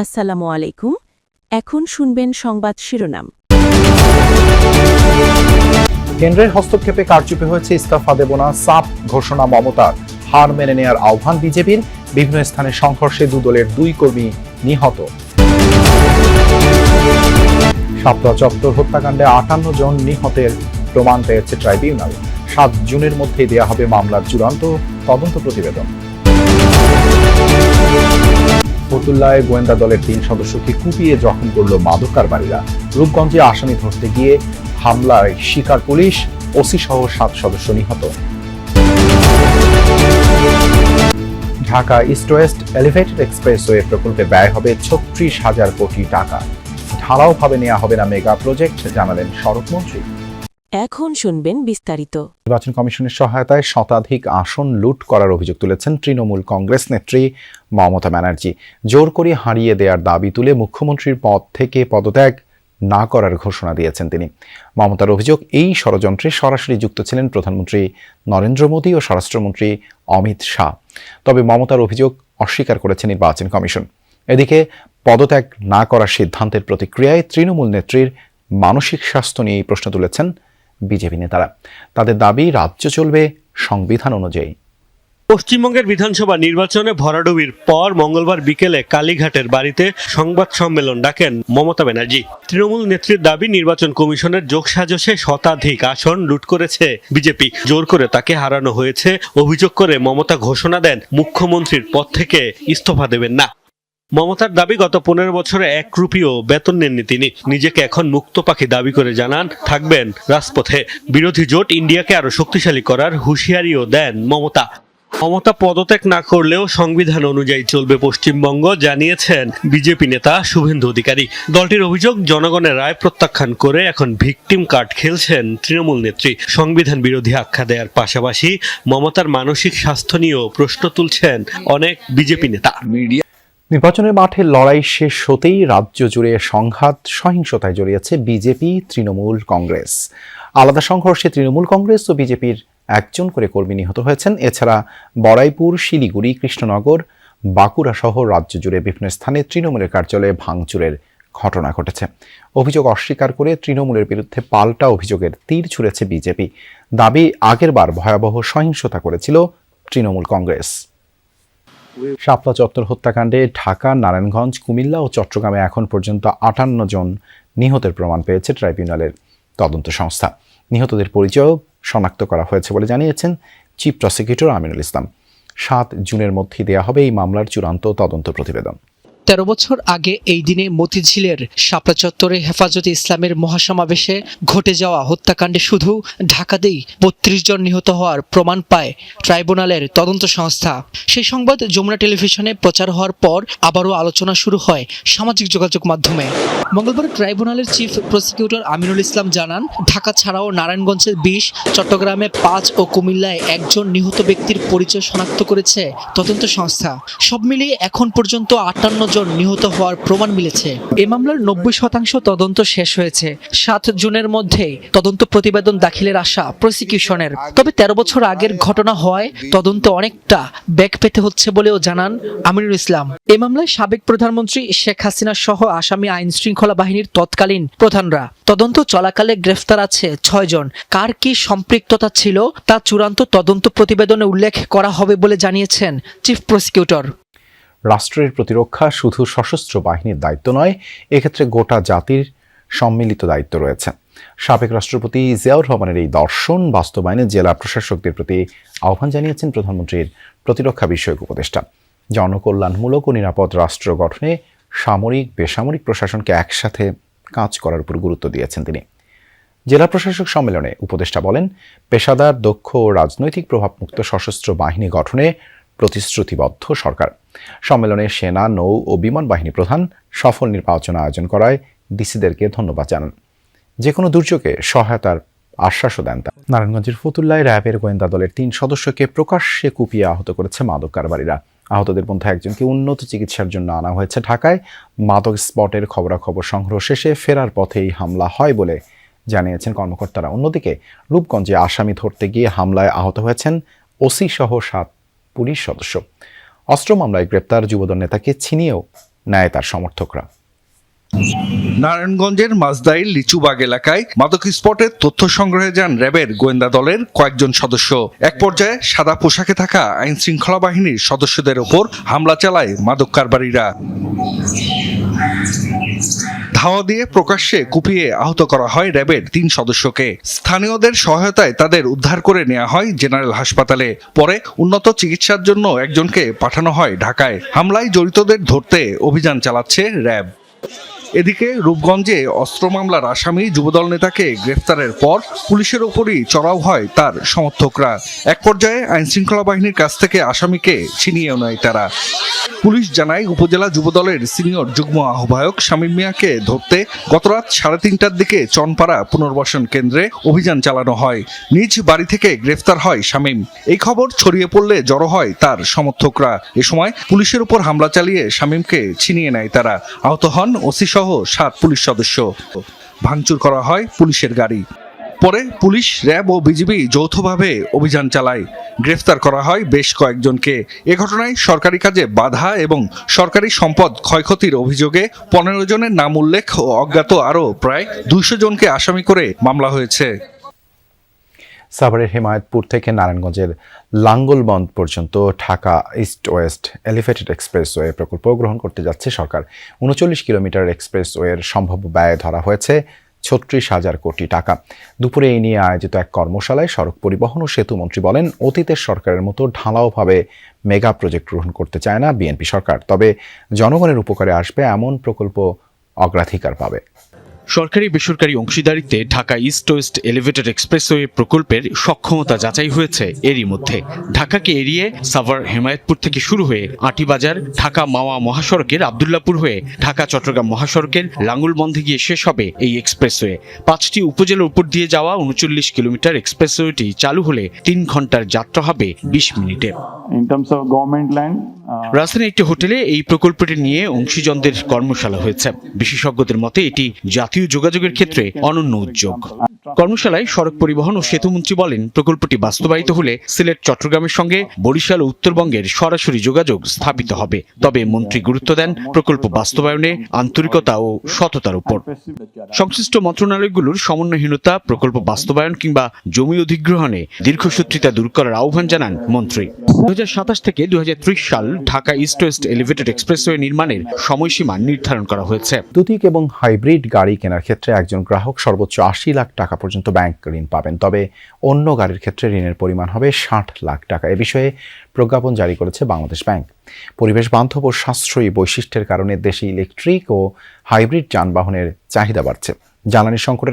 আসসালামু আলাইকুম। এখন শুনবেন সংবাদ শিরোনাম। কেন্দ্রের হস্তক্ষেপে কারচুপি হয়েছে, ইস্তফা দেব না সাফ ঘোষণা মমতার। হার মেনে নেয়ার আহ্বান বিজেপির। বিভিন্ন স্থানে সংঘর্ষে দলের 2 কর্মী নিহত। শাপলা চত্বর হত্যাকাণ্ডে 58 জন নিহতের প্রমাণ পেয়েছে ট্রাইব্যুনাল। 7 জুনের মধ্যেই দেয়া হবে মামলার চূড়ান্ত তদন্ত প্রতিবেদন। ফতুল্লায় গোয়েন্দা দলের 3 সদস্যকে কুপিয়ে জখম করল মাদক কারবারিরা। রূপগঞ্জে আসামি ধরতে গিয়ে হামলায় শিকার পুলিশ, ওসি সহ 7 সদস্য নিহত। Dhaka east west elevated expressway প্রকল্পে ব্যয় হবে 36,000 কোটি টাকা। ঢালাওভাবে নেওয়া হবে না মেগা প্রজেক্ট, জানালেন সড়কমন্ত্রী। এখন শুনবেন বিস্তারিত। নির্বাচন কমিশনের সহায়তায় শতাধিক আসন লুট করার অভিযোগ তুলেছেন তৃণমূল কংগ্রেস নেত্রী মমতা ব্যানার্জি। জোর করে হারিয়ে দেওয়ার দাবি তুলে মুখ্যমন্ত্রীর পদ থেকে পদত্যাগ না করার ঘোষণা দিয়েছেন তিনি। মমতার অভিযোগ, এই ষড়যন্ত্রে সরাসরি যুক্ত ছিলেন প্রধানমন্ত্রী নরেন্দ্র মোদী ও স্বরাষ্ট্রমন্ত্রী অমিত শাহ। তবে মমতার অভিযোগ অস্বীকার করেছে নির্বাচন কমিশন। এদিকে পদত্যাগ না করার সিদ্ধান্তের প্রতিক্রিয়ায় তৃণমূল নেত্রীর মানসিক স্বাস্থ্য নিয়ে এই প্রশ্ন তুলেছেন বিজেপি নেতারা। তাদের দাবি, রাজ্য চলবে সংবিধান অনুযায়ী। পশ্চিমবঙ্গের বিধানসভা নির্বাচনে ভরাডুবির পর মঙ্গলবার বিকেলে কালীঘাটের বাড়িতে সংবাদ সম্মেলন ডাকেন মমতা ব্যানার্জি। তৃণমূল নেত্রীর দাবি, নির্বাচন কমিশনের যোগসাজশে শতাধিক আসন লুট করেছে বিজেপি। জোর করে তাকে হারানো হয়েছে অভিযোগ করে মমতা ঘোষণা দেন মুখ্যমন্ত্রীর পদ থেকে ইস্তফা দেবেন না। মমতার দাবি, গত 15 বছরে 1 রুপিও বেতন নেননি তিনি। নিজেকে এখন মুক্ত পাখি দাবি করে জানান থাকবেন রাজপথে। বিরোধী জোট ইন্ডিয়াকে আরো শক্তিশালী করার হুঁশিয়ারিও দেন মমতা। মমতা পদত্যাগ না করলেও সংবিধান অনুযায়ী চলবে পশ্চিমবঙ্গ, জানিয়েছেন বিজেপি নেতা শুভেন্দু অধিকারী। দলটির অভিযোগ, জনগণের রায় প্রত্যাখ্যান করে এখন ভিকটিম কার্ড খেলছেন তৃণমূল নেত্রী। সংবিধান বিরোধী আখ্যা দেওয়ার পাশাপাশি মমতার মানসিক স্বাস্থ্য নিয়েও প্রশ্ন তুলছেন অনেক বিজেপি নেতা। নির্বাচনের মাঠে লড়াই শেষ হতেই রাজ্য জুড়ে সংঘাত, সহিংসতায় জড়িয়েছে বিজেপি, তৃণমূল কংগ্রেস। আলাদা সংঘর্ষে তৃণমূল কংগ্রেস ও বিজেপির 1 জন করে কর্মী নিহত হয়েছেন। এছাড়া বড়াইপুর, শিলিগুড়ি, কৃষ্ণনগর, বাঁকুড়া সহ রাজ্য জুড়ে বিভিন্ন স্থানে তৃণমূলের কার্যালয়ে ভাঙচুরের ঘটনা ঘটেছে। অভিযোগ অস্বীকার করে তৃণমূলের বিরুদ্ধে পাল্টা অভিযোগের তীর ছুঁড়েছে বিজেপি। দাবি, আগেরবার ভয়াবহ সহিংসতা করেছিল তৃণমূল কংগ্রেস। শাপলা চত্বর হত্যাকাণ্ডে ঢাকা, নারায়ণগঞ্জ, কুমিল্লা ও চট্টগ্রামে এখন পর্যন্ত 58 জন নিহতের প্রমাণ পেয়েছে ট্রাইব্যুনালের তদন্ত সংস্থা। নিহতদের পরিচয় শনাক্ত করা হয়েছে বলে জানিয়েছেন চিফ প্রসিকিউটর আমিনুল ইসলাম। 7 জুনের মধ্যেই দেয়া হবে এই মামলার চূড়ান্ত তদন্ত প্রতিবেদন। 13 বছর আগে এই দিনে মতিঝিলের শাপলা চত্বরে হেফাজতে ইসলামের মহাসমাবেশে ঘটে যাওয়া হত্যাকাণ্ডে শুধু ঢাকাতেই 32 জন নিহত হওয়ার প্রমাণ পায় ট্রাইব্যুনালের তদন্ত সংস্থা। সেই সংবাদ যমুনা টেলিভিশনে প্রচার হওয়ার পর আবারও আলোচনা শুরু হয় সামাজিক যোগাযোগ মাধ্যমে। মঙ্গলবার ট্রাইব্যুনালের চিফ প্রসিকিউটর আমিনুল ইসলাম জানান, ঢাকা ছাড়াও নারায়ণগঞ্জে 20, চট্টগ্রামে 5 ও কুমিল্লায় 1 জন নিহত ব্যক্তির পরিচয় শনাক্ত করেছে তদন্ত সংস্থা। সব মিলিয়ে এখন পর্যন্ত 58 জন নিহত হওয়ার প্রমাণ মিলেছে। এ মামলার 90% তদন্ত শেষ হয়েছে। 7 জুনের মধ্যে তদন্ত প্রতিবেদন দাখিলের আশা প্রসিকিউশনের। তবে 13 বছর আগের ঘটনা হওয়ায় তদন্ত অনেকটা বেগ পেতে হচ্ছে বলেও জানান আমিনুল ইসলাম। এ মামলায় সাবেক প্রধানমন্ত্রী শেখ হাসিনা সহ আসামি আইন শৃঙ্খলা বাহিনীর তৎকালীন প্রধানরা। তদন্ত চলাকালে গ্রেফতার আছে 6 জন। কার কি সম্পৃক্ততা ছিল তা চূড়ান্ত তদন্ত প্রতিবেদনে উল্লেখ করা হবে বলে জানিয়েছেন চিফ প্রসিকিউটর। রাষ্ট্রের প্রতিরক্ষা শুধু সশস্ত্র বাহিনীর দায়িত্ব নয়, এক্ষেত্রে গোটা জাতির সম্মিলিত দায়িত্ব রয়েছে। সাবেক রাষ্ট্রপতি জিয়াউর রহমানের এই দর্শন বাস্তবায়নে জেলা প্রশাসকদের প্রতি আহ্বান জানিয়েছেন প্রধানমন্ত্রীর প্রতিরক্ষা বিষয়ক উপদেষ্টা। জনকল্যাণমূলক ও নিরাপদ রাষ্ট্র গঠনে সামরিক, বেসামরিক প্রশাসনকে একসাথে কাজ করার উপর গুরুত্ব দিয়েছেন তিনি। জেলা প্রশাসক সম্মেলনে উপদেষ্টা বলেন, পেশাদার, দক্ষ ও রাজনৈতিক প্রভাবমুক্ত সশস্ত্র বাহিনী গঠনে প্রতিশ্রুতিবদ্ধ সরকার। সম্মেলনে সেনা, নৌ ও বিমান বাহিনী প্রধান সফল নির্বাচন আয়োজন করায় ডিসিদেরকে ধন্যবাদ জানান। যে কোনো দুর্যোগে সহায়তার আশ্বাসও দেন। নারায়ণগঞ্জের ফতুল্লায় র্যাবের গোয়েন্দা দলের 3 সদস্যকে প্রকাশ্যে কুপিয়ে আহত করেছে মাদক কারবারিরা। আহতদের মধ্যে একজনকে উন্নত চিকিৎসার জন্য আনা হয়েছে ঢাকায়। মাদক স্পটের খবরাখবর সংগ্রহ শেষে ফেরার পথেই হামলা হয় বলে জানিয়েছেন কর্মকর্তারা। অন্যদিকে রূপগঞ্জে আসামি ধরতে গিয়ে হামলায় আহত হয়েছেন ওসি সহ 7 পুলিশ সদস্য। অস্ত্র মামলায় গ্রেপ্তার যুবদল নেতাকে ছিনিয়েও নেয় তার সমর্থকরা। নারায়ণগঞ্জের মাজদাইল লিচুবাগ এলাকায় মাদক স্পটের তথ্য সংগ্রহে যান র্যাবের গোয়েন্দা দলের কয়েকজন সদস্য। এক পর্যায়ে সাদা পোশাকে থাকা আইন শৃঙ্খলা বাহিনীর সদস্যদের ওপর হামলা চালায় মাদক কারবারিরা। ধাওয়া দিয়ে প্রকাশ্যে কুপিয়ে আহত করা হয় র্যাবের 3 সদস্যকে। স্থানীয়দের সহায়তায় তাদের উদ্ধার করে নেওয়া হয় জেনারেল হাসপাতালে। পরে উন্নত চিকিৎসার জন্য একজনকে পাঠানো হয় ঢাকায়। হামলায় জড়িতদের ধরতে অভিযান চালাচ্ছে র্যাব। এদিকে রূপগঞ্জে অস্ত্র মামলার আসামি যুবদল নেতাকে গ্রেফতারের পর পুলিশের ওপরই চড়াও হয় তার সমর্থকরা। এক পর্যায়ে আইনশৃঙ্খলা বাহিনীর কাছ থেকে আসামিকে ছিনিয়ে নেয় তারা। পুলিশ জানায় উপজেলা যুবদলের সিনিয়র যুগ্ম আহ্বায়ক শামীম মিয়াকে ধরতে গতরাত 3:30টার দিকে চনপাড়া পুনর্বাসন কেন্দ্রে অভিযান চালানো হয়। নিজ বাড়ি থেকে গ্রেফতার হয় শামীম। এই খবর ছড়িয়ে পড়লে জড়ো হয় তার সমর্থকরা। এ সময় পুলিশের উপর হামলা চালিয়ে শামীমকে ছিনিয়ে নেয় তারা। আহত হন ওসি সহ 7 পুলিশ সদস্য। ভাঙচুর করা হয় পুলিশের গাড়ি। পরে পুলিশ, র্যাব ও বিজিবি যৌথভাবে অভিযান চালায়। গ্রেফতার করা হয় বেশ কয়েকজনকে। এ ঘটনায় সরকারি কাজে বাধা এবং সরকারি সম্পদ ক্ষয়ক্ষতির অভিযোগে 15 জনের নাম উল্লেখ ও অজ্ঞাত আরও প্রায় 200 জনকে আসামি করে মামলা হয়েছে। সাভারের হেমায়েতপুর থেকে নারায়ণগঞ্জের লাঙ্গলবন্দ পর্যন্ত Dhaka east west elevated expressway প্রকল্প গ্রহণ করতে যাচ্ছে সরকার। 39 কিলোমিটার এক্সপ্রেসওয়ের সম্ভাব্য ব্যয় ধরা হয়েছে 36,000 কোটি টাকা। দুপুরে এই নিয়ে আয়োজিত এক কর্মশালায় সড়ক পরিবহন ও সেতু মন্ত্রী বলেন, অতীতের সরকারের মতো ঢালাওভাবে মেগা প্রজেক্ট গ্রহণ করতে চায় না বিএনপি সরকার, তবে জনগণের উপকারে আসবে এমন প্রকল্প অগ্রাধিকার পাবে। সরকারি বেসরকারি অংশীদারিত্বে Dhaka east west elevated expressway প্রকল্পের সক্ষমতা যাচাই হয়েছে এরই মধ্যে। ঢাকাকে এড়িয়ে সাভার হেমায়েতপুর থেকে শুরু হয়ে আটিবাজার ঢাকা মাওয়া মহাসড়কের আব্দুল্লাপুর হয়ে ঢাকা চট্টগ্রাম মহাসড়কের লাঙ্গলবন্ধে গিয়ে শেষ হবে এই এক্সপ্রেসওয়ে। 5টি উপজেলার উপর দিয়ে যাওয়া 39 কিলোমিটার এক্সপ্রেসওয়েটি চালু হলে 3 ঘন্টার যাত্রা হবে 20 মিনিটে। রাজধানীর একটি হোটেলে এই প্রকল্পটি নিয়ে অংশীজনদের কর্মশালা হয়েছে। বিশেষজ্ঞদের মতে এটি জাতীয় যোগাযোগের ক্ষেত্রে অনন্য উদ্যোগ। কর্মশালায় সড়ক পরিবহন ও সেতু মন্ত্রী বলেন, প্রকল্পটি বাস্তবায়িত হলে সিলেট চট্টগ্রামের সঙ্গে বরিশাল ও উত্তরবঙ্গের সরাসরি যোগাযোগ স্থাপিত হবে। তবে মন্ত্রী গুরুত্ব দেন প্রকল্প বাস্তবায়নে আন্তরিকতা ও সততার উপর। সংশ্লিষ্ট মন্ত্রণালয়গুলোর সমন্বয়হীনতা, প্রকল্প বাস্তবায়ন কিংবা জমি অধিগ্রহণে দীর্ঘসূত্রিতা দূর করার আহ্বান জানান মন্ত্রী। 2027 থেকে 2030 সাল Dhaka east west elevated expressway নির্মাণের সময়সীমা নির্ধারণ করা হয়েছে। বৈদ্যুতিক এবং হাইব্রিড গাড়ি কেনার ক্ষেত্রে একজন গ্রাহক সর্বোচ্চ 80 লাখ টাকা পর্যন্ত ব্যাংক ঋণ পাবেন, তবে অন্য গাড়ির ক্ষেত্রে ঋণের পরিমাণ হবে 60 লাখ টাকা। এ বিষয়ে প্রজ্ঞাপন জারি করেছে বাংলাদেশ ব্যাংক। পরিবেশ বান্ধব ও সাশ্রয়ী বৈশিষ্ট্যের কারণে দেশে ইলেকট্রিক ও হাইব্রিড যানবাহনের চাহিদা বাড়ছে। জ্বালানি সংকটের